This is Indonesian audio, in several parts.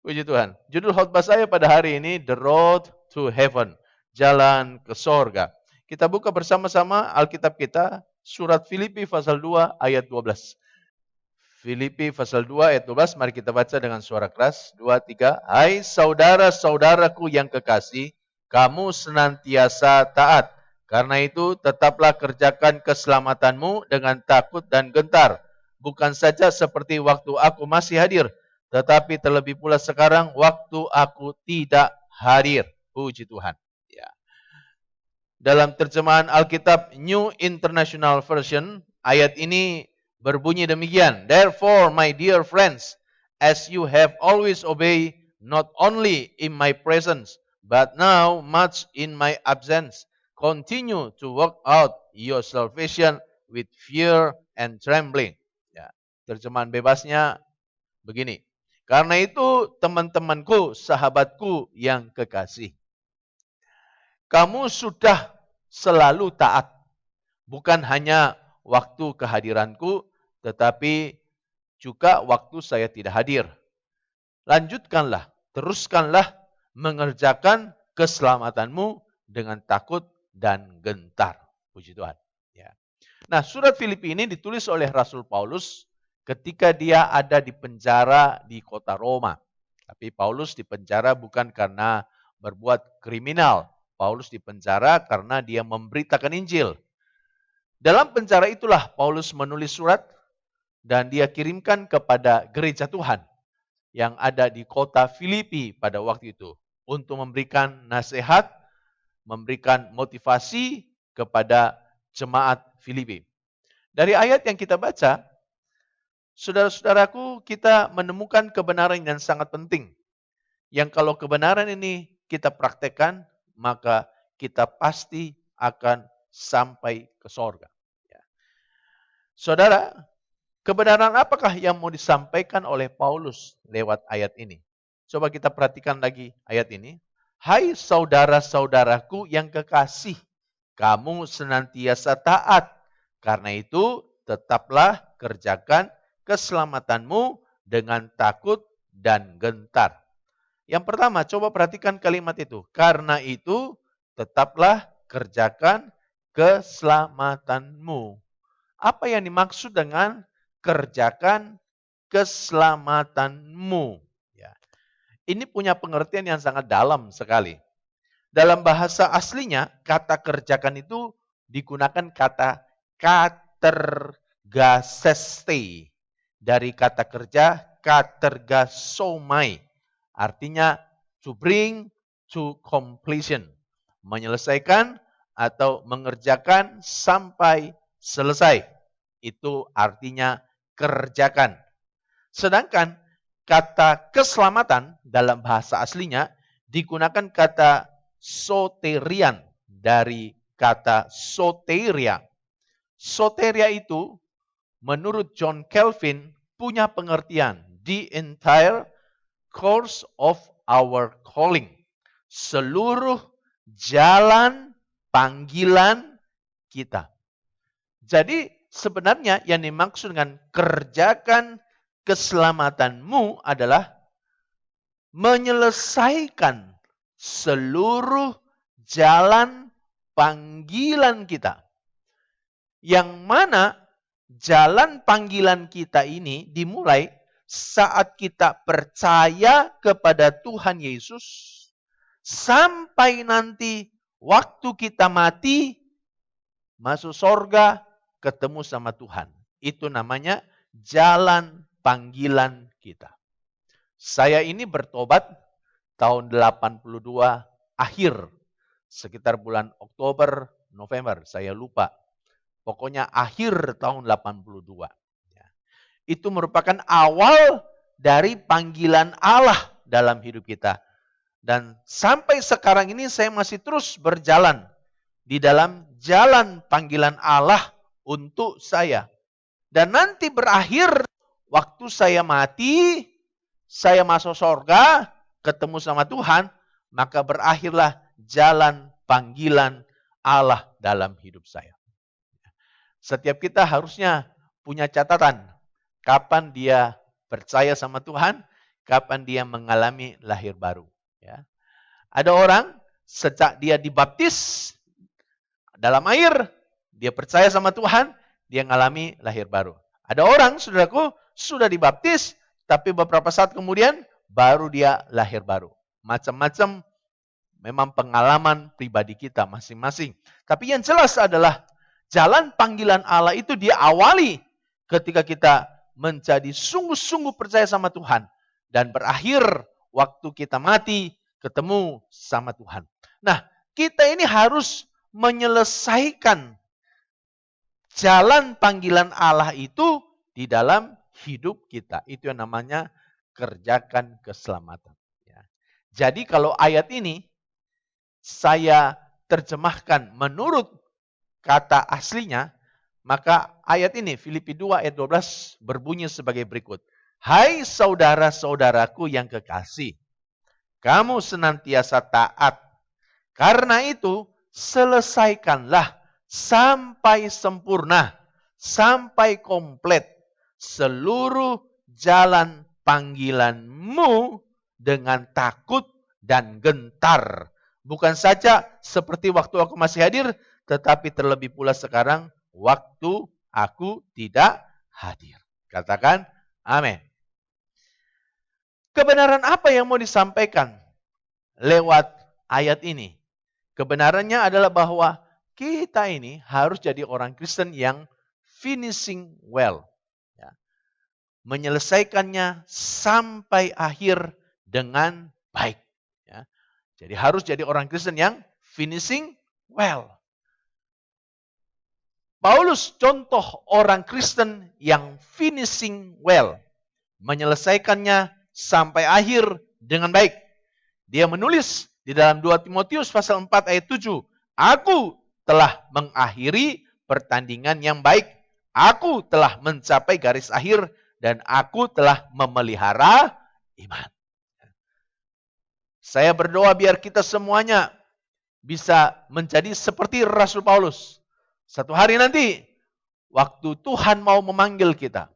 Puji Tuhan. Judul khotbah saya pada hari ini, The Road to Heaven. Jalan ke sorga. Kita buka bersama-sama Alkitab kita, surat Filipi pasal 2 ayat 12. Filipi pasal 2 ayat 12, mari kita baca dengan suara keras. 2, 3. Hai saudara-saudaraku yang kekasih, kamu senantiasa taat. Karena itu tetaplah kerjakan keselamatanmu dengan takut dan gentar. Bukan saja seperti waktu aku masih hadir, tetapi terlebih pula sekarang waktu aku tidak hadir. Puji Tuhan. Ya. Dalam terjemahan Alkitab New International Version, ayat ini berbunyi demikian. Therefore, my dear friends, as you have always obeyed, not only in my presence, but now much in my absence, continue to work out your salvation with fear and trembling. Ya, terjemahan bebasnya begini. Karena itu teman-temanku, sahabatku yang kekasih, kamu sudah selalu taat. Bukan hanya waktu kehadiranku, tetapi juga waktu saya tidak hadir. Lanjutkanlah, teruskanlah mengerjakan keselamatanmu dengan takut dan gentar. Puji Tuhan. Ya. Nah, surat Filipi ini ditulis oleh Rasul Paulus ketika dia ada di penjara di kota Roma. Tapi Paulus di penjara bukan karena berbuat kriminal. Paulus di penjara karena dia memberitakan Injil. Dalam penjara itulah Paulus menulis surat dan dia kirimkan kepada gereja Tuhan yang ada di kota Filipi pada waktu itu untuk memberikan nasihat, memberikan motivasi kepada jemaat Filipi. Dari ayat yang kita baca, saudara-saudaraku, kita menemukan kebenaran yang sangat penting. Yang kalau kebenaran ini kita praktekkan, maka kita pasti akan sampai ke sorga. Ya. Saudara, kebenaran apakah yang mau disampaikan oleh Paulus lewat ayat ini? Coba kita perhatikan lagi ayat ini. Hai saudara-saudaraku yang kekasih, kamu senantiasa taat. Karena itu, tetaplah kerjakan keselamatanmu dengan takut dan gentar. Yang pertama, coba perhatikan kalimat itu. Karena itu, tetaplah kerjakan keselamatanmu. Apa yang dimaksud dengan kerjakan keselamatanmu? Ya. Ini punya pengertian yang sangat dalam sekali. Dalam bahasa aslinya, kata kerjakan itu digunakan kata katergaseste. Dari kata kerja, katergasomai. Artinya to bring to completion. Menyelesaikan atau mengerjakan sampai selesai. Itu artinya kerjakan. Sedangkan kata keselamatan dalam bahasa aslinya digunakan kata soterian dari kata soteria. Soteria itu menurut John Calvin punya pengertian the entire course of our calling. Seluruh jalan panggilan kita. Jadi sebenarnya yang dimaksud dengan kerjakan keselamatanmu adalah menyelesaikan seluruh jalan panggilan kita. Yang mana jalan panggilan kita ini dimulai saat kita percaya kepada Tuhan Yesus, sampai nanti waktu kita mati, masuk sorga, ketemu sama Tuhan. Itu namanya jalan panggilan kita. Saya ini bertobat tahun 82 akhir, sekitar bulan Oktober, November, saya lupa. Pokoknya akhir tahun 82. Itu merupakan awal dari panggilan Allah dalam hidup kita. Dan sampai sekarang ini saya masih terus berjalan di dalam jalan panggilan Allah untuk saya. Dan nanti berakhir waktu saya mati, saya masuk surga, ketemu sama Tuhan, maka berakhirlah jalan panggilan Allah dalam hidup saya. Setiap kita harusnya punya catatan. Kapan dia percaya sama Tuhan, kapan dia mengalami lahir baru. Ya. Ada orang sejak dia dibaptis dalam air, dia percaya sama Tuhan, dia mengalami lahir baru. Ada orang, saudaraku, sudah dibaptis, tapi beberapa saat kemudian baru dia lahir baru. Macam-macam memang pengalaman pribadi kita masing-masing. Tapi yang jelas adalah jalan panggilan Allah itu diawali ketika kita menjadi sungguh-sungguh percaya sama Tuhan. Dan berakhir waktu kita mati ketemu sama Tuhan. Nah, kita ini harus menyelesaikan jalan panggilan Allah itu di dalam hidup kita. Itu yang namanya kerjakan keselamatan. Ya. Jadi kalau ayat ini saya terjemahkan menurut kata aslinya, maka ayat ini Filipi 2 ayat 12 berbunyi sebagai berikut. Hai saudara-saudaraku yang kekasih, kamu senantiasa taat. Karena itu, selesaikanlah sampai sempurna, sampai komplit seluruh jalan panggilanmu dengan takut dan gentar. Bukan saja seperti waktu aku masih hadir, tetapi terlebih pula sekarang waktu aku tidak hadir. Katakan amin. Kebenaran apa yang mau disampaikan lewat ayat ini? Kebenarannya adalah bahwa kita ini harus jadi orang Kristen yang finishing well. Ya. Menyelesaikannya sampai akhir dengan baik. Ya. Jadi harus jadi orang Kristen yang finishing well. Paulus contoh orang Kristen yang finishing well. Menyelesaikannya sampai akhir dengan baik. Dia menulis di dalam 2 Timotius pasal 4 ayat 7. Aku telah mengakhiri pertandingan yang baik. Aku telah mencapai garis akhir dan aku telah memelihara iman. Saya berdoa biar kita semuanya bisa menjadi seperti Rasul Paulus. Satu hari nanti, waktu Tuhan mau memanggil kita,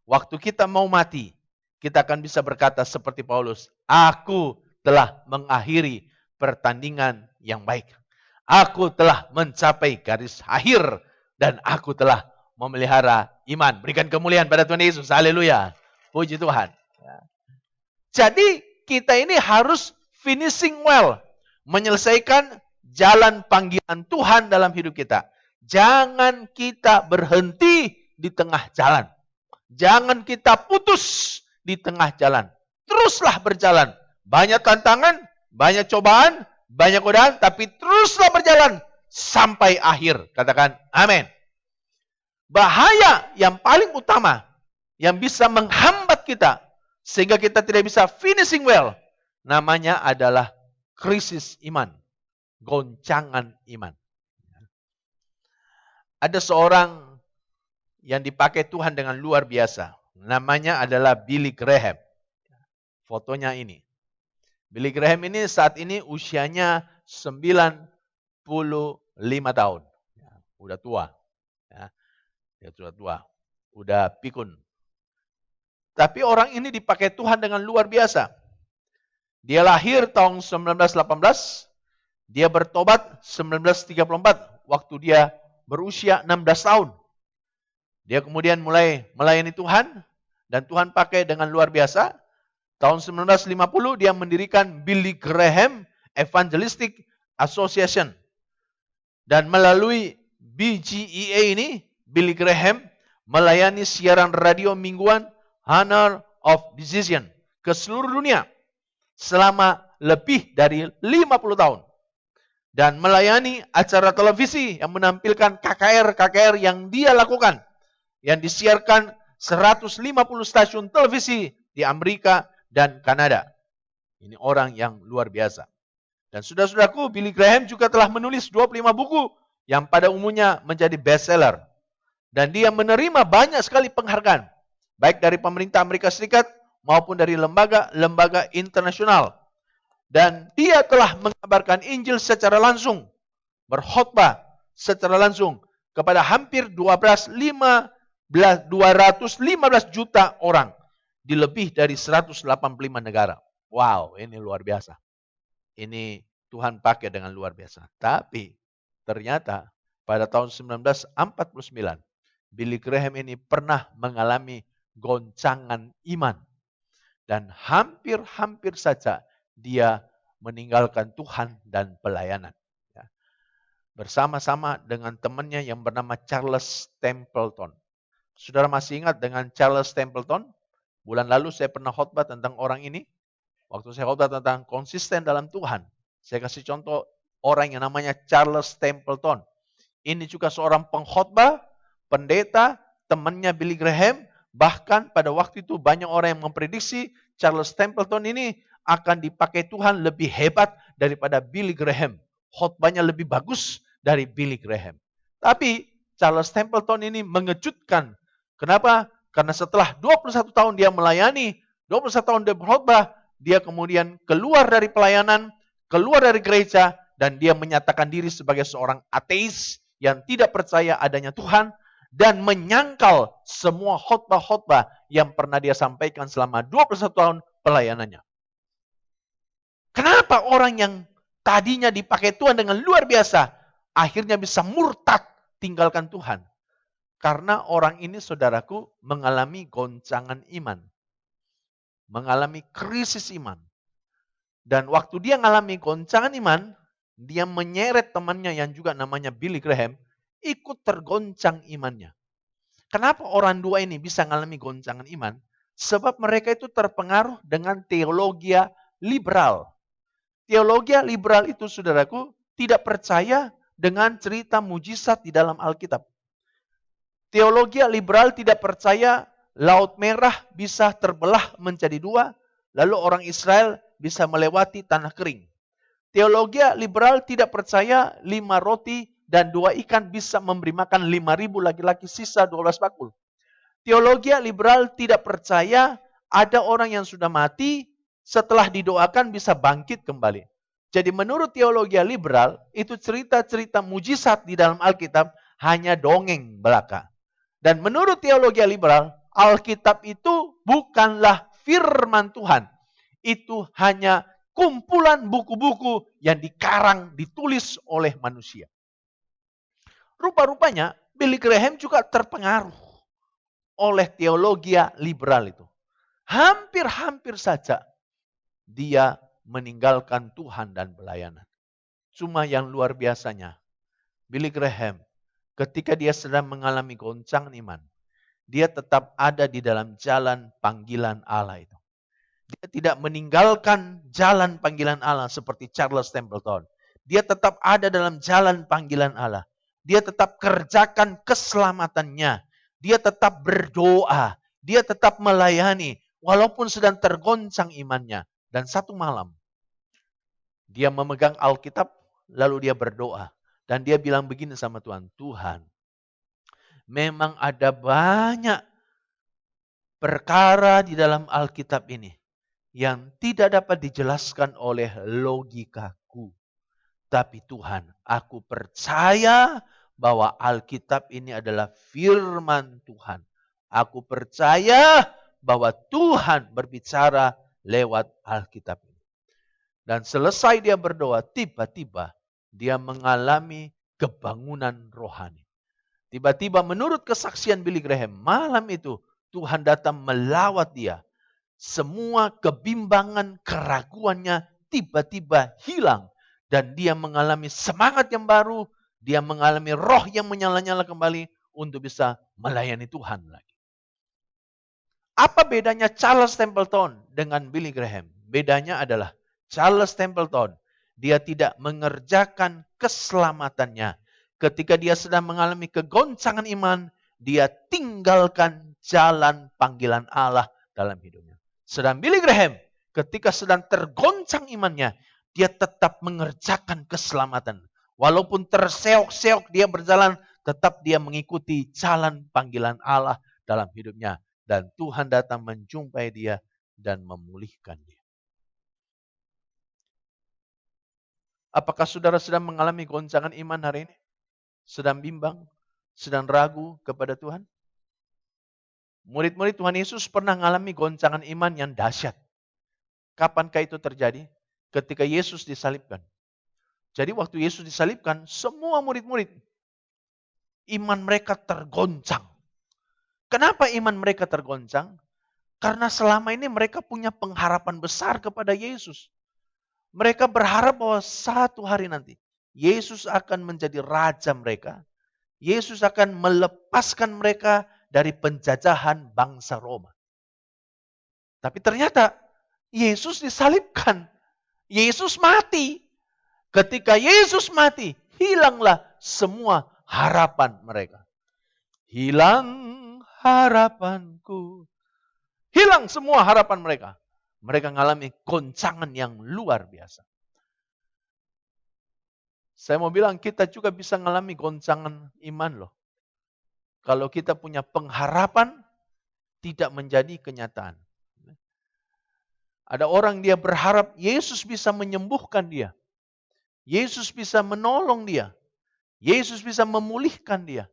waktu kita mau mati, kita akan bisa berkata seperti Paulus, aku telah mengakhiri pertandingan yang baik. Aku telah mencapai garis akhir dan aku telah memelihara iman. Berikan kemuliaan pada Tuhan Yesus. Haleluya. Puji Tuhan. Jadi kita ini harus finishing well. Menyelesaikan jalan panggilan Tuhan dalam hidup kita. Jangan kita berhenti di tengah jalan. Jangan kita putus di tengah jalan. Teruslah berjalan. Banyak tantangan, banyak cobaan, banyak godaan, tapi teruslah berjalan sampai akhir. Katakan amin. Bahaya yang paling utama yang bisa menghambat kita sehingga kita tidak bisa finishing well, namanya adalah krisis iman, goncangan iman. Ada seorang yang dipakai Tuhan dengan luar biasa. Namanya adalah Billy Graham. Fotonya ini. Billy Graham ini saat ini usianya 95 tahun. Ya, udah tua. Ya, dia sudah tua. Udah pikun. Tapi orang ini dipakai Tuhan dengan luar biasa. Dia lahir tahun 1918. Dia bertobat 1934. Waktu dia berusia 16 tahun. Dia kemudian mulai melayani Tuhan. Dan Tuhan pakai dengan luar biasa. Tahun 1950 dia mendirikan Billy Graham Evangelistic Association. Dan melalui BGEA ini, Billy Graham melayani siaran radio mingguan Honor of Decision ke seluruh dunia selama lebih dari 50 tahun. Dan melayani acara televisi yang menampilkan KKR yang dia lakukan. Yang disiarkan 150 stasiun televisi di Amerika dan Kanada. Ini orang yang luar biasa. Dan saudara-saudaraku, Billy Graham juga telah menulis 25 buku yang pada umumnya menjadi bestseller. Dan dia menerima banyak sekali penghargaan. Baik dari pemerintah Amerika Serikat maupun dari lembaga-lembaga internasional. Dan dia telah mengabarkan Injil secara langsung. Berkhotbah secara langsung kepada hampir 215 juta orang. di lebih dari 185 negara. Wow, ini luar biasa. Ini Tuhan pakai dengan luar biasa. Tapi ternyata pada tahun 1949, Billy Graham ini pernah mengalami goncangan iman. Dan hampir-hampir saja dia meninggalkan Tuhan dan pelayanan. Ya. Bersama-sama dengan temannya yang bernama Charles Templeton. Saudara masih ingat dengan Charles Templeton? Bulan lalu saya pernah khotbah tentang orang ini. Waktu saya khotbah tentang konsisten dalam Tuhan. Saya kasih contoh orang yang namanya Charles Templeton. Ini juga seorang pengkhotbah, pendeta, temannya Billy Graham. Bahkan pada waktu itu banyak orang yang memprediksi Charles Templeton ini akan dipakai Tuhan lebih hebat daripada Billy Graham. Khotbahnya lebih bagus dari Billy Graham. Tapi Charles Templeton ini mengejutkan. Kenapa? Karena setelah 21 tahun dia melayani, 21 tahun dia berkhotbah, dia kemudian keluar dari pelayanan, keluar dari gereja, dan dia menyatakan diri sebagai seorang ateis yang tidak percaya adanya Tuhan, dan menyangkal semua khotbah-khotbah yang pernah dia sampaikan selama 21 tahun pelayanannya. Kenapa orang yang tadinya dipakai Tuhan dengan luar biasa, akhirnya bisa murtad tinggalkan Tuhan? Karena orang ini, saudaraku, mengalami goncangan iman. Mengalami krisis iman. Dan waktu dia mengalami goncangan iman, dia menyeret temannya yang juga namanya Billy Graham, ikut tergoncang imannya. Kenapa orang dua ini bisa mengalami goncangan iman? Sebab mereka itu terpengaruh dengan teologi liberal. Teologi liberal itu, saudaraku, tidak percaya dengan cerita mujizat di dalam Alkitab. Teologi liberal tidak percaya Laut Merah bisa terbelah menjadi dua, lalu orang Israel bisa melewati tanah kering. Teologi liberal tidak percaya 5 roti dan 2 ikan bisa memberi makan 5.000 laki-laki, sisa 12 bakul. Teologi liberal tidak percaya ada orang yang sudah mati setelah didoakan bisa bangkit kembali. Jadi menurut teologi liberal, itu cerita-cerita mujizat di dalam Alkitab hanya dongeng belaka. Dan menurut teologi liberal, Alkitab itu bukanlah firman Tuhan. Itu hanya kumpulan buku-buku yang dikarang, ditulis oleh manusia. Rupa-rupanya Billy Graham juga terpengaruh oleh teologi liberal itu. Hampir-hampir saja dia meninggalkan Tuhan dan pelayanan. Cuma yang luar biasanya, Billy Graham ketika dia sedang mengalami goncangan iman, dia tetap ada di dalam jalan panggilan Allah itu. Dia tidak meninggalkan jalan panggilan Allah seperti Charles Templeton. Dia tetap ada dalam jalan panggilan Allah. Dia tetap kerjakan keselamatannya. Dia tetap berdoa. Dia tetap melayani. Walaupun sedang tergoncang imannya. Dan satu malam, dia memegang Alkitab, lalu dia berdoa. Dan dia bilang begini sama Tuhan, Tuhan, memang ada banyak perkara di dalam Alkitab ini yang tidak dapat dijelaskan oleh logikaku. Tapi Tuhan, aku percaya bahwa Alkitab ini adalah firman Tuhan. Aku percaya bahwa Tuhan berbicara lewat Alkitab ini. Dan selesai dia berdoa, tiba-tiba dia mengalami kebangunan rohani. Tiba-tiba menurut kesaksian Billy Graham, malam itu Tuhan datang melawat dia. Semua kebimbangan, keraguannya tiba-tiba hilang. Dan dia mengalami semangat yang baru. Dia mengalami roh yang menyala-nyala kembali untuk bisa melayani Tuhan lagi. Apa bedanya Charles Templeton dengan Billy Graham? Bedanya adalah Charles Templeton, dia tidak mengerjakan keselamatannya. Ketika dia sedang mengalami kegoncangan iman, dia tinggalkan jalan panggilan Allah dalam hidupnya. Sedang Billy Graham, ketika sedang tergoncang imannya, dia tetap mengerjakan keselamatan. Walaupun terseok-seok dia berjalan, tetap dia mengikuti jalan panggilan Allah dalam hidupnya. Dan Tuhan datang menjumpai dia dan memulihkan dia. Apakah saudara sedang mengalami goncangan iman hari ini? Sedang bimbang? Sedang ragu kepada Tuhan? Murid-murid Tuhan Yesus pernah mengalami goncangan iman yang dahsyat. Kapankah itu terjadi? Ketika Yesus disalibkan. Jadi waktu Yesus disalibkan, semua murid-murid, iman mereka tergoncang. Kenapa iman mereka tergoncang? Karena selama ini mereka punya pengharapan besar kepada Yesus. Mereka berharap bahwa satu hari nanti, Yesus akan menjadi raja mereka. Yesus akan melepaskan mereka dari penjajahan bangsa Roma. Tapi ternyata Yesus disalibkan. Yesus mati. Ketika Yesus mati, hilanglah semua harapan mereka. Hilang harapanku. Hilang semua harapan mereka. Mereka mengalami goncangan yang luar biasa. Saya mau bilang kita juga bisa mengalami goncangan iman loh. Kalau kita punya pengharapan tidak menjadi kenyataan. Ada orang dia berharap Yesus bisa menyembuhkan dia. Yesus bisa menolong dia. Yesus bisa memulihkan dia.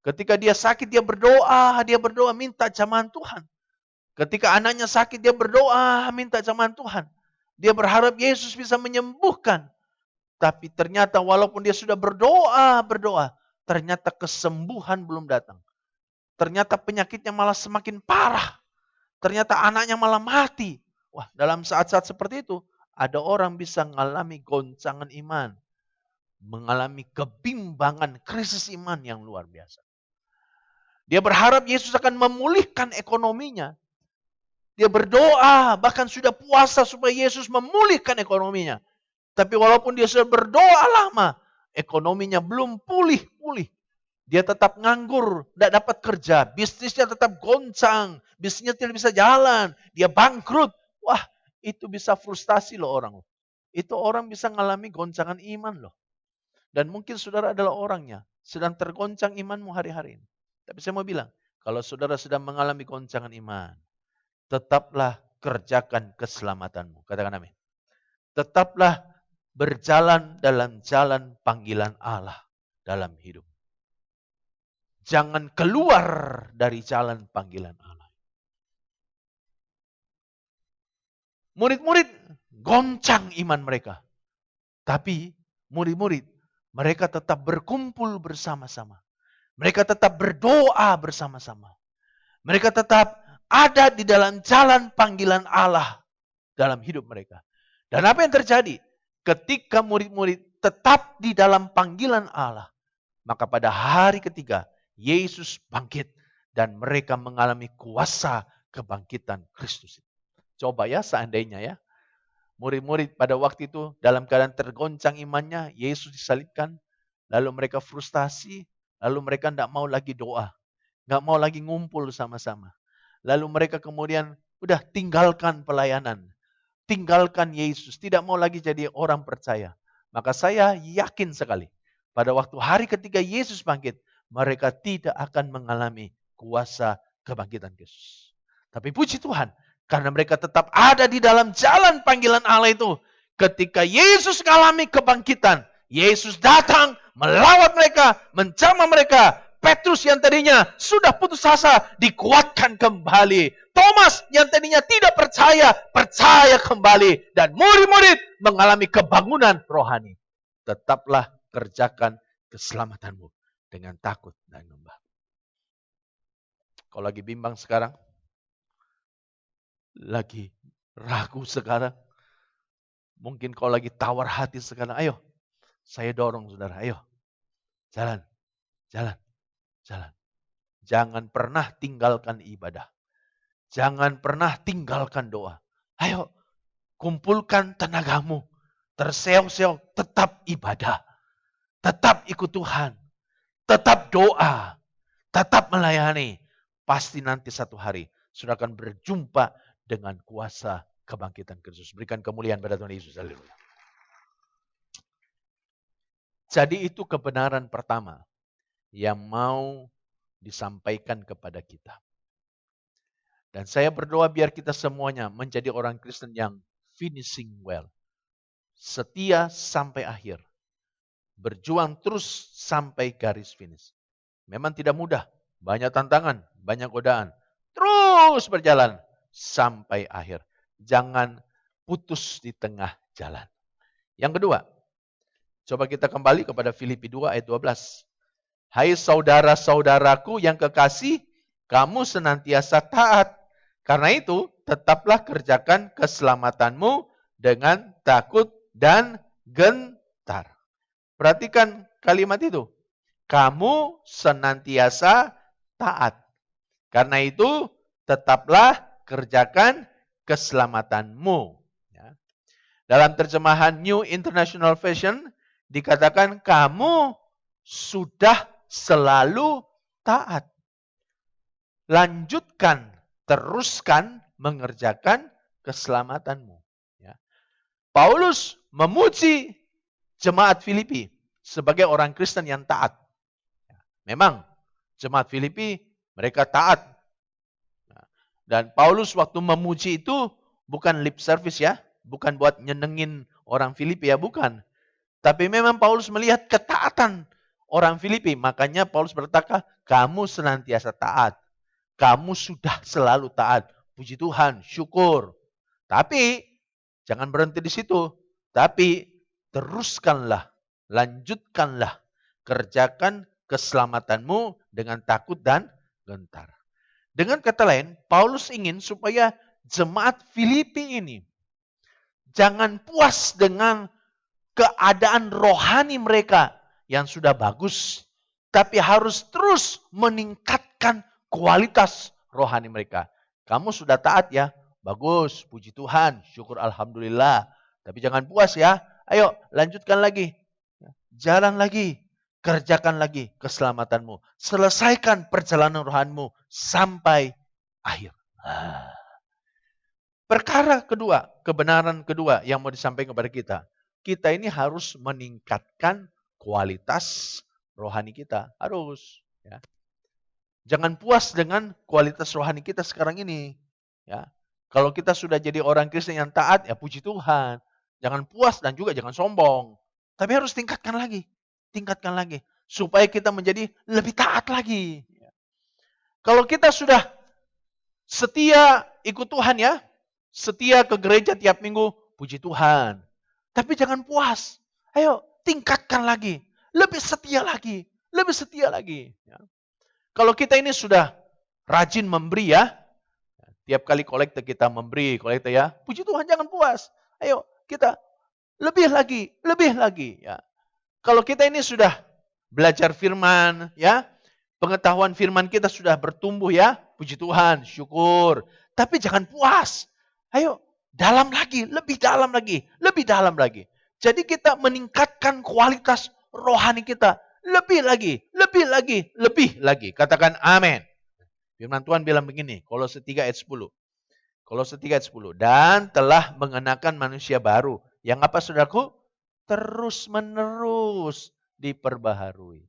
Ketika dia sakit dia berdoa minta jamahan Tuhan. Ketika anaknya sakit dia berdoa minta jamahan Tuhan. Dia berharap Yesus bisa menyembuhkan. Tapi ternyata walaupun dia sudah berdoa, ternyata kesembuhan belum datang. Ternyata penyakitnya malah semakin parah. Ternyata anaknya malah mati. Wah, dalam saat-saat seperti itu, ada orang bisa mengalami goncangan iman. Mengalami kebimbangan, krisis iman yang luar biasa. Dia berharap Yesus akan memulihkan ekonominya. Dia berdoa, bahkan sudah puasa supaya Yesus memulihkan ekonominya. Tapi walaupun dia sudah berdoa lama, ekonominya belum pulih-pulih. Dia tetap nganggur, tidak dapat kerja, bisnisnya tetap goncang, bisnisnya tidak bisa jalan, dia bangkrut. Wah, itu bisa frustasi loh orang. Itu orang bisa mengalami goncangan iman loh. Dan mungkin saudara adalah orangnya, sedang tergoncang imanmu hari-hari ini. Tapi saya mau bilang, kalau saudara sedang mengalami goncangan iman, tetaplah kerjakan keselamatanmu. Katakan amin. Tetaplah berjalan dalam jalan panggilan Allah dalam hidup. Jangan keluar dari jalan panggilan Allah. Murid-murid goncang iman mereka. Tapi murid-murid mereka tetap berkumpul bersama-sama. Mereka tetap berdoa bersama-sama. Mereka tetap ada di dalam jalan panggilan Allah dalam hidup mereka. Dan apa yang terjadi? Ketika murid-murid tetap di dalam panggilan Allah, maka pada hari ketiga, Yesus bangkit dan mereka mengalami kuasa kebangkitan Kristus. Coba ya seandainya ya, murid-murid pada waktu itu dalam keadaan tergoncang imannya, Yesus disalibkan, lalu mereka frustasi, lalu mereka tidak mau lagi doa, nggak mau lagi ngumpul sama-sama. Lalu mereka kemudian udah tinggalkan pelayanan, tinggalkan Yesus, tidak mau lagi jadi orang percaya. Maka saya yakin sekali, pada waktu hari ketiga Yesus bangkit, mereka tidak akan mengalami kuasa kebangkitan Yesus. Tapi puji Tuhan, karena mereka tetap ada di dalam jalan panggilan Allah itu. Ketika Yesus mengalami kebangkitan, Yesus datang melawat mereka, menjamah mereka. Petrus yang tadinya sudah putus asa, dikuatkan kembali. Thomas yang tadinya tidak percaya, percaya kembali. Dan murid-murid mengalami kebangunan rohani. Tetaplah kerjakan keselamatanmu dengan takut dan lembah. Kalau lagi bimbang sekarang, lagi ragu sekarang, mungkin kau lagi tawar hati sekarang, ayo, saya dorong saudara, ayo, jalan. Jangan pernah tinggalkan ibadah. Jangan pernah tinggalkan doa. Ayo, kumpulkan tenagamu, terseok-seok, tetap ibadah, tetap ikut Tuhan, tetap doa, tetap melayani. Pasti nanti satu hari, sudah akan berjumpa dengan kuasa kebangkitan Kristus. Berikan kemuliaan pada Tuhan Yesus. Haleluya. Jadi itu kebenaran pertama yang mau disampaikan kepada kita. Dan saya berdoa biar kita semuanya menjadi orang Kristen yang finishing well. Setia sampai akhir. Berjuang terus sampai garis finish. Memang tidak mudah. Banyak tantangan, banyak godaan. Terus berjalan sampai akhir. Jangan putus di tengah jalan. Yang kedua, coba kita kembali kepada Filipi 2 ayat 12. Hai saudara-saudaraku yang kekasih, kamu senantiasa taat. Karena itu, tetaplah kerjakan keselamatanmu dengan takut dan gentar. Perhatikan kalimat itu. Kamu senantiasa taat. Karena itu, tetaplah kerjakan keselamatanmu. Ya. Dalam terjemahan New International Version, dikatakan kamu sudah selalu taat. Lanjutkan, teruskan mengerjakan keselamatanmu. Ya. Paulus memuji jemaat Filipi sebagai orang Kristen yang taat. Memang jemaat Filipi mereka taat. Dan Paulus waktu memuji itu bukan lip service ya, bukan buat nyenengin orang Filipi ya, bukan. Tapi memang Paulus melihat ketaatan orang Filipi, makanya Paulus berkata, kamu senantiasa taat. Kamu sudah selalu taat. Puji Tuhan, syukur. Tapi jangan berhenti di situ. Tapi teruskanlah, lanjutkanlah, kerjakan keselamatanmu dengan takut dan gentar. Dengan kata lain, Paulus ingin supaya jemaat Filipi ini jangan puas dengan keadaan rohani mereka yang sudah bagus, tapi harus terus meningkatkan kualitas rohani mereka. Kamu sudah taat ya? Bagus, puji Tuhan, syukur alhamdulillah. Tapi jangan puas ya. Ayo, lanjutkan lagi. Jalan lagi. Kerjakan lagi keselamatanmu. Selesaikan perjalanan rohanimu sampai akhir. Perkara kedua, kebenaran kedua yang mau disampaikan kepada kita. Kita ini harus meningkatkan kualitas rohani kita. Harus. Ya. Jangan puas dengan kualitas rohani kita sekarang ini. Ya. Kalau kita sudah jadi orang Kristen yang taat, ya puji Tuhan. Jangan puas dan juga jangan sombong. Tapi harus tingkatkan lagi. Tingkatkan lagi. Supaya kita menjadi lebih taat lagi. Kalau kita sudah setia ikut Tuhan ya. Setia ke gereja tiap minggu. Puji Tuhan. Tapi jangan puas. Ayo tingkatkan lagi. Lebih setia lagi. Lebih setia lagi. Kalau kita ini sudah rajin memberi ya. Tiap kali kolekte kita memberi kolekte ya. Puji Tuhan jangan puas. Ayo kita lebih lagi. Lebih lagi ya. Kalau kita ini sudah belajar firman, ya, pengetahuan firman kita sudah bertumbuh ya, puji Tuhan, syukur. Tapi jangan puas. Ayo, dalam lagi, lebih dalam lagi, lebih dalam lagi. Jadi kita meningkatkan kualitas rohani kita. Lebih lagi, lebih lagi, lebih lagi. Katakan amin. Firman Tuhan bilang begini, Kolose 3 ayat 10. Kolose 3 ayat 10. Dan telah mengenakan manusia baru. Yang apa saudaraku? Terus-menerus diperbaharui.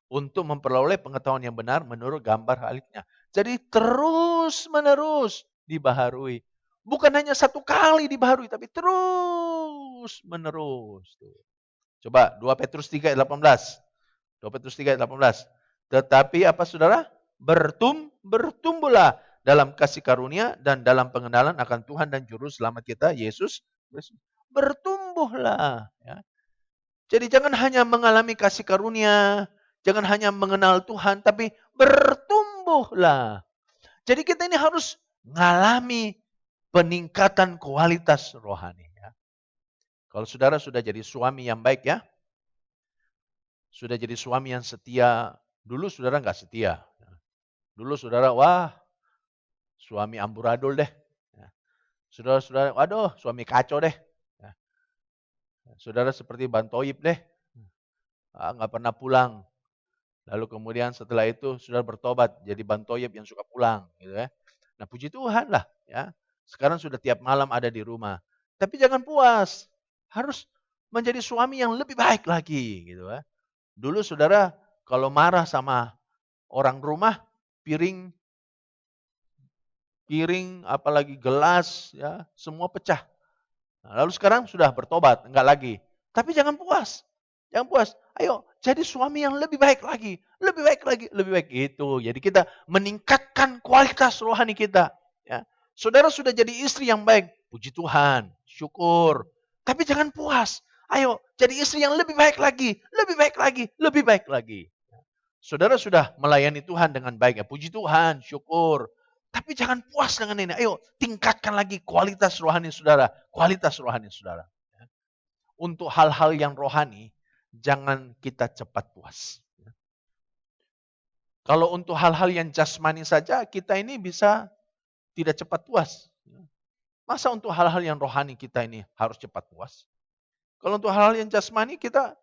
Untuk memperoleh pengetahuan yang benar menurut gambar haliknya. Jadi terus-menerus dibaharui. Bukan hanya satu kali dibaharui, tapi terus-menerus. Coba 2 Petrus 3 ayat 18. 2 Petrus 3 ayat 18. Tetapi apa saudara? Bertumbuhlah dalam kasih karunia dan dalam pengenalan akan Tuhan dan Juru Selamat kita, Yesus. Bertumbuhlah. Ya. Jadi jangan hanya mengalami kasih karunia, jangan hanya mengenal Tuhan, tapi bertumbuhlah. Jadi kita ini harus mengalami peningkatan kualitas rohani. Ya. Kalau saudara sudah jadi suami yang baik ya, sudah jadi suami yang setia, dulu saudara nggak setia. Dulu saudara, wah suami amburadul deh. Saudara-saudara, waduh suami kacau deh. Saudara seperti Bantoib deh. Nggak pernah pulang. Lalu kemudian setelah itu saudara bertobat jadi Bantoib yang suka pulang. Gitu ya. Nah puji Tuhan lah. Ya. Sekarang sudah tiap malam ada di rumah. Tapi jangan puas. Harus menjadi suami yang lebih baik lagi. Gitu ya. Dulu saudara kalau marah sama orang rumah, piring apalagi gelas, ya semua pecah. Nah, lalu sekarang sudah bertobat, enggak lagi. Tapi jangan puas. Jangan puas. Ayo, jadi suami yang lebih baik lagi. Lebih baik lagi. Lebih baik. Gitu. Jadi kita meningkatkan kualitas rohani kita. Ya. Saudara sudah jadi istri yang baik. Puji Tuhan. Syukur. Tapi jangan puas. Ayo, jadi istri yang lebih baik lagi. Lebih baik lagi. Lebih baik lagi. Saudara sudah melayani Tuhan dengan baik. Ya. Puji Tuhan. Syukur. Tapi jangan puas dengan ini. Ayo, tingkatkan lagi kualitas rohani saudara. Kualitas rohani saudara. Untuk hal-hal yang rohani, jangan kita cepat puas. Kalau untuk hal-hal yang jasmani saja, kita ini bisa tidak cepat puas. Masa untuk hal-hal yang rohani kita ini harus cepat puas? Kalau untuk hal-hal yang jasmani, kita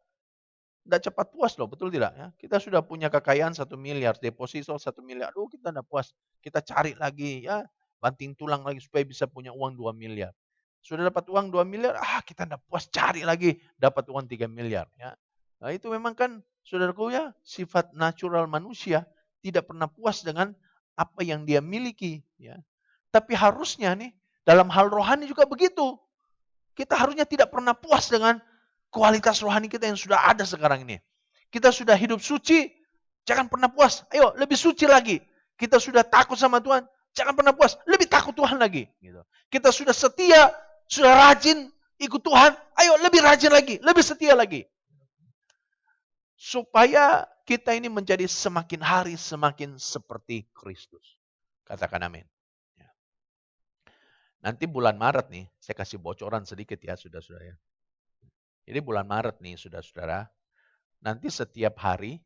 tidak cepat puas loh, betul tidak? Ya? Kita sudah punya kekayaan 1 miliar, deposito 1 miliar, kita tidak puas. Kita cari lagi, ya banting tulang lagi supaya bisa punya uang 2 miliar. Sudah dapat uang 2 miliar, kita tidak puas, cari lagi, dapat uang 3 miliar. Ya. Nah itu memang kan, saudaraku ya, sifat natural manusia, tidak pernah puas dengan apa yang dia miliki. Ya. Tapi harusnya nih, dalam hal rohani juga begitu. Kita harusnya tidak pernah puas dengan kualitas rohani kita yang sudah ada sekarang ini. Kita sudah hidup suci, jangan pernah puas. Ayo, lebih suci lagi. Kita sudah takut sama Tuhan, jangan pernah puas. Lebih takut Tuhan lagi. Gitu. Kita sudah setia, sudah rajin ikut Tuhan, ayo lebih rajin lagi, lebih setia lagi. Supaya kita ini menjadi semakin hari semakin seperti Kristus. Katakan amin. Ya. Nanti bulan Maret nih, saya kasih bocoran sedikit ya, saudara-saudara ya. Jadi bulan Maret nih, saudara-saudara, nanti setiap hari,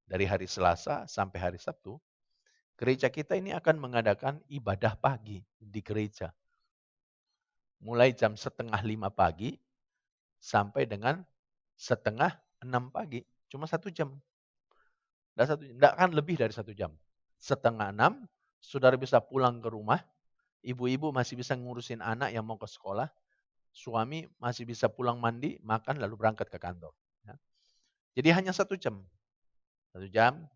dari hari Selasa sampai hari Sabtu, gereja kita ini akan mengadakan ibadah pagi di gereja. Mulai jam 4:30 pagi sampai dengan 5:30 pagi. Cuma 1 jam. Tidak akan lebih dari 1 jam. 5:30, saudara bisa pulang ke rumah. Ibu-ibu masih bisa ngurusin anak yang mau ke sekolah. Suami masih bisa pulang mandi, makan, lalu berangkat ke kantor. Ya. Jadi hanya 1 jam. 1 jam,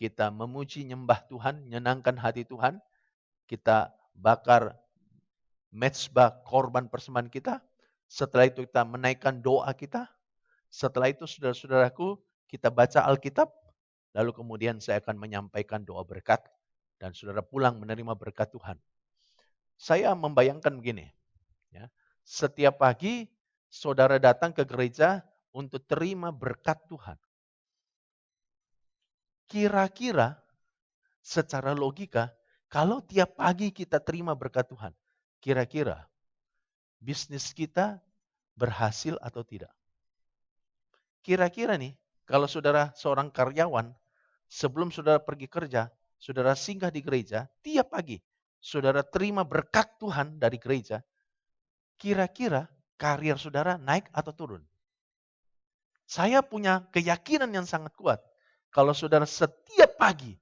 kita memuji, nyembah Tuhan, menyenangkan hati Tuhan. Kita bakar mezbah korban persembahan kita. Setelah itu kita menaikkan doa kita. Setelah itu saudara-saudaraku, kita baca Alkitab. Lalu kemudian saya akan menyampaikan doa berkat. Dan saudara pulang menerima berkat Tuhan. Saya membayangkan begini. Ya, setiap pagi saudara datang ke gereja untuk terima berkat Tuhan. Kira-kira secara logika, kalau tiap pagi kita terima berkat Tuhan, kira-kira bisnis kita berhasil atau tidak? Kira-kira nih, kalau saudara seorang karyawan, sebelum saudara pergi kerja, saudara singgah di gereja, tiap pagi saudara terima berkat Tuhan dari gereja, kira-kira karir saudara naik atau turun? Saya punya keyakinan yang sangat kuat. Kalau saudara setiap pagi,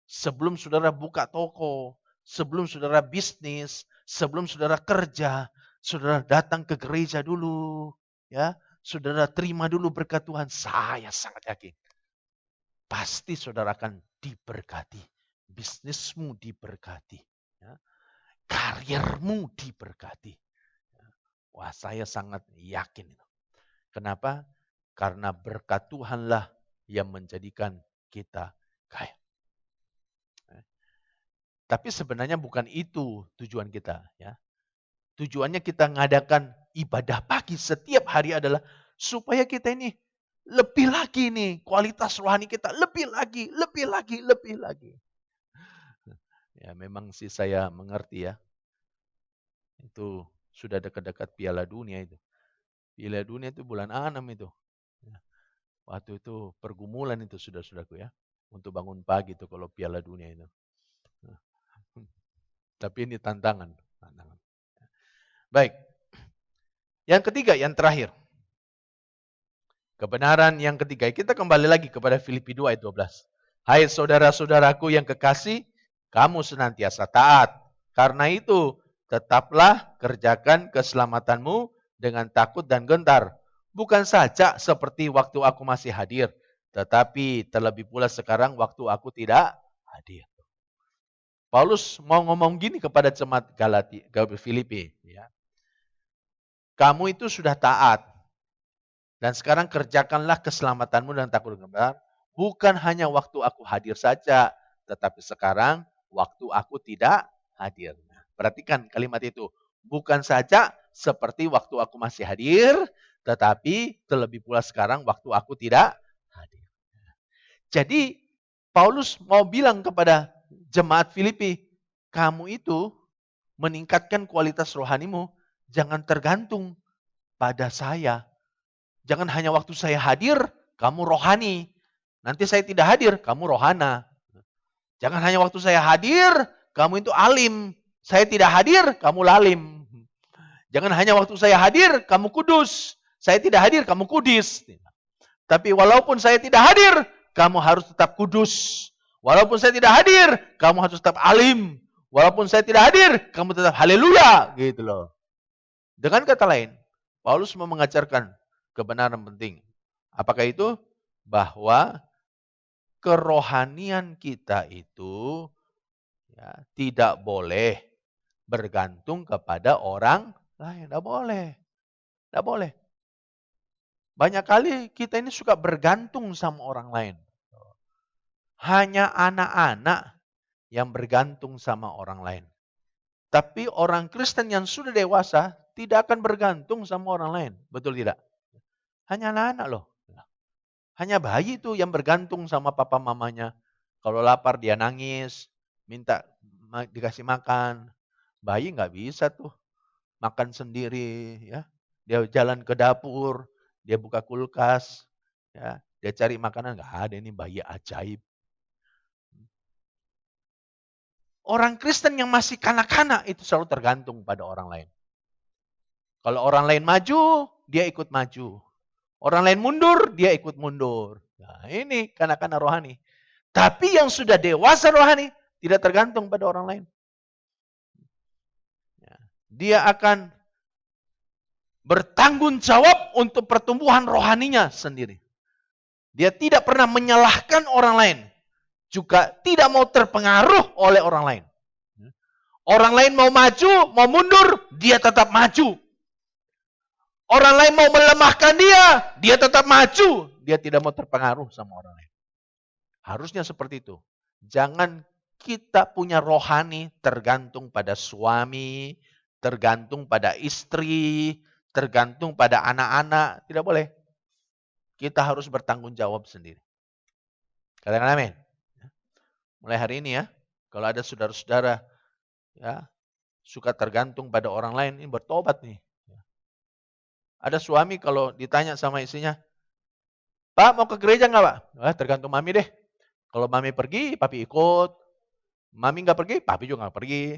sebelum saudara buka toko, sebelum saudara bisnis, sebelum saudara kerja, saudara datang ke gereja dulu, ya, saudara terima dulu berkat Tuhan, saya sangat yakin. Pasti saudara akan diberkati. Bisnismu diberkati. Ya. Karirmu diberkati. Wah, saya sangat yakin itu. Kenapa? Karena berkat Tuhanlah yang menjadikan kita kaya. Tapi sebenarnya bukan itu tujuan kita. Ya. Tujuannya kita ngadakan ibadah pagi setiap hari adalah supaya kita ini lebih lagi nih, kualitas rohani kita lebih lagi, lebih lagi, lebih lagi. Ya memang sih saya mengerti ya. Itu sudah dekat-dekat Piala Dunia itu. Piala Dunia itu bulan 6 itu. Waktu itu pergumulan itu saudara-saudaraku ya. Untuk bangun pagi itu kalau Piala Dunia itu. Tapi ini tantangan. Baik. Yang ketiga, yang terakhir. Kebenaran yang ketiga. Kita kembali lagi kepada Filipi 2 ayat 12. Hai saudara-saudaraku yang kekasih, kamu senantiasa taat. Karena itu, tetaplah kerjakan keselamatanmu dengan takut dan gentar. Bukan saja seperti waktu aku masih hadir, tetapi terlebih pula sekarang waktu aku tidak hadir. Paulus mau ngomong gini kepada jemaat Filipi. Ya. Kamu itu sudah taat. Dan sekarang kerjakanlah keselamatanmu dan takut benar. Bukan hanya waktu aku hadir saja, tetapi sekarang waktu aku tidak hadir. Perhatikan kalimat itu. Bukan saja seperti waktu aku masih hadir, tetapi terlebih pula sekarang waktu aku tidak hadir. Jadi Paulus mau bilang kepada jemaat Filipi, kamu itu meningkatkan kualitas rohanimu, jangan tergantung pada saya. Jangan hanya waktu saya hadir, kamu rohani. Nanti saya tidak hadir, kamu rohana. Jangan hanya waktu saya hadir, kamu itu alim. Saya tidak hadir, kamu lalim. Jangan hanya waktu saya hadir, kamu kudus. Saya tidak hadir, kamu kudis. Tapi walaupun saya tidak hadir, kamu harus tetap kudus. Walaupun saya tidak hadir, kamu harus tetap alim. Walaupun saya tidak hadir, kamu tetap haleluya. Gitu loh. Dengan kata lain, Paulus mau mengajarkan kebenaran penting. Apakah itu? Bahwa kerohanian kita itu ya, tidak boleh bergantung kepada orang lain. Tidak boleh. Tidak boleh. Banyak kali kita ini suka bergantung sama orang lain. Hanya anak-anak yang bergantung sama orang lain. Tapi orang Kristen yang sudah dewasa tidak akan bergantung sama orang lain. Betul tidak? Hanya anak-anak loh. Hanya bayi itu yang bergantung sama papa mamanya. Kalau lapar dia nangis, minta dikasih makan. Bayi nggak bisa tuh makan sendiri. Ya, dia jalan ke dapur, dia buka kulkas, ya, dia cari makanan. Nggak ada, ini bayi ajaib. Orang Kristen yang masih kanak-kanak itu selalu tergantung pada orang lain. Kalau orang lain maju, dia ikut maju. Orang lain mundur, dia ikut mundur. Nah, ini kanak-kanak rohani. Tapi yang sudah dewasa rohani, tidak tergantung pada orang lain. Dia akan bertanggung jawab untuk pertumbuhan rohaninya sendiri. Dia tidak pernah menyalahkan orang lain. Juga tidak mau terpengaruh oleh orang lain. Orang lain mau maju, mau mundur, dia tetap maju. Orang lain mau melemahkan dia tetap maju. Dia tidak mau terpengaruh sama orang lain. Harusnya seperti itu. Jangan kita punya rohani tergantung pada suami, tergantung pada istri, tergantung pada anak-anak. Tidak boleh. Kita harus bertanggung jawab sendiri. Katakan amin. Mulai hari ini ya, kalau ada saudara-saudara ya suka tergantung pada orang lain, ini bertobat nih. Ada suami kalau ditanya sama istrinya, Pak mau ke gereja nggak Pak? Tergantung mami deh. Kalau mami pergi, papi ikut. Mami nggak pergi, papi juga nggak pergi.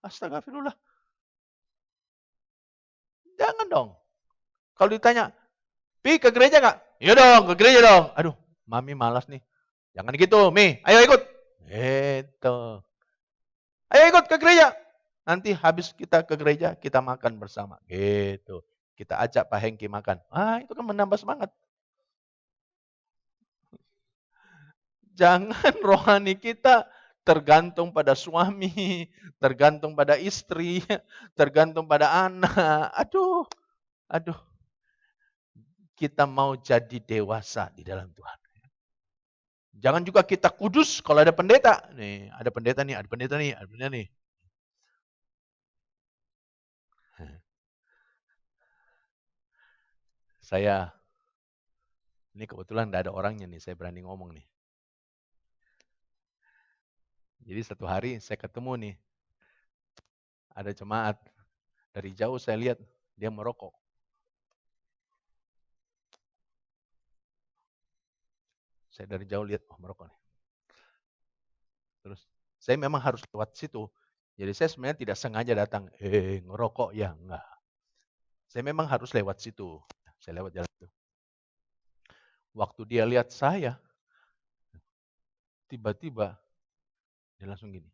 Astagfirullah. Jangan dong. Kalau ditanya, Pi ke gereja nggak? Iya dong, ke gereja dong. Aduh, mami malas nih. Jangan gitu, Mi. Ayo ikut. Itu. Ayo ikut ke gereja. Nanti habis kita ke gereja, kita makan bersama. Gitu. Kita ajak Pak Hengki makan. Itu kan menambah semangat. Jangan rohani kita tergantung pada suami, tergantung pada istri, tergantung pada anak. Aduh. Kita mau jadi dewasa di dalam Tuhan. Jangan juga kita kudus kalau ada pendeta. Nih, ada pendeta nih, ada pendeta nih, ada pendeta nih. Ini kebetulan tidak ada orangnya nih, saya berani ngomong nih. Jadi satu hari saya ketemu nih, ada jemaat. Dari jauh saya lihat dia merokok. Saya dari jauh lihat, merokok nih. Terus saya memang harus lewat situ. Jadi saya sebenarnya tidak sengaja datang, ngerokok ya, enggak. Saya memang harus lewat situ. Saya lewat jalan itu. Waktu dia lihat saya, tiba-tiba dia langsung gini.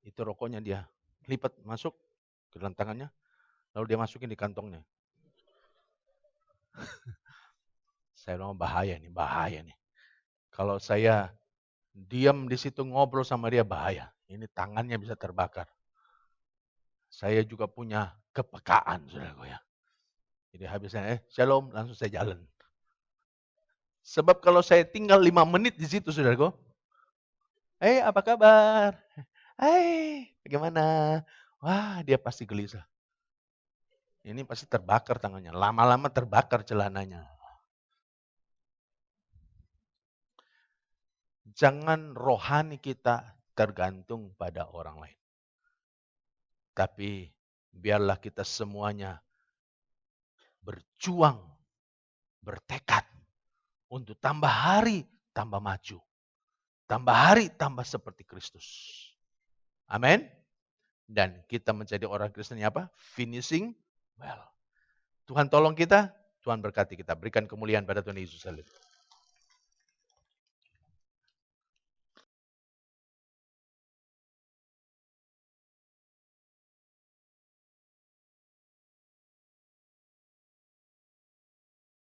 Itu rokoknya dia lipat masuk ke dalam tangannya, lalu dia masukin di kantongnya. Saya bilang bahaya nih. Kalau saya diam di situ ngobrol sama dia bahaya. Ini tangannya bisa terbakar. Saya juga punya kepekaan, saudaraku ya. Jadi habisnya, shalom, langsung saya jalan. Sebab kalau saya tinggal 5 menit di situ, saudaraku. Apa kabar? Bagaimana? Wah, dia pasti gelisah. Ini pasti terbakar tangannya. Lama-lama terbakar celananya. Jangan rohani kita tergantung pada orang lain. Tapi biarlah kita semuanya berjuang, bertekad untuk tambah hari tambah maju. Tambah hari tambah seperti Kristus. Amin. Dan kita menjadi orang Kristen apa? Finishing well. Tuhan tolong kita, Tuhan berkati kita. Berikan kemuliaan pada Tuhan Yesus.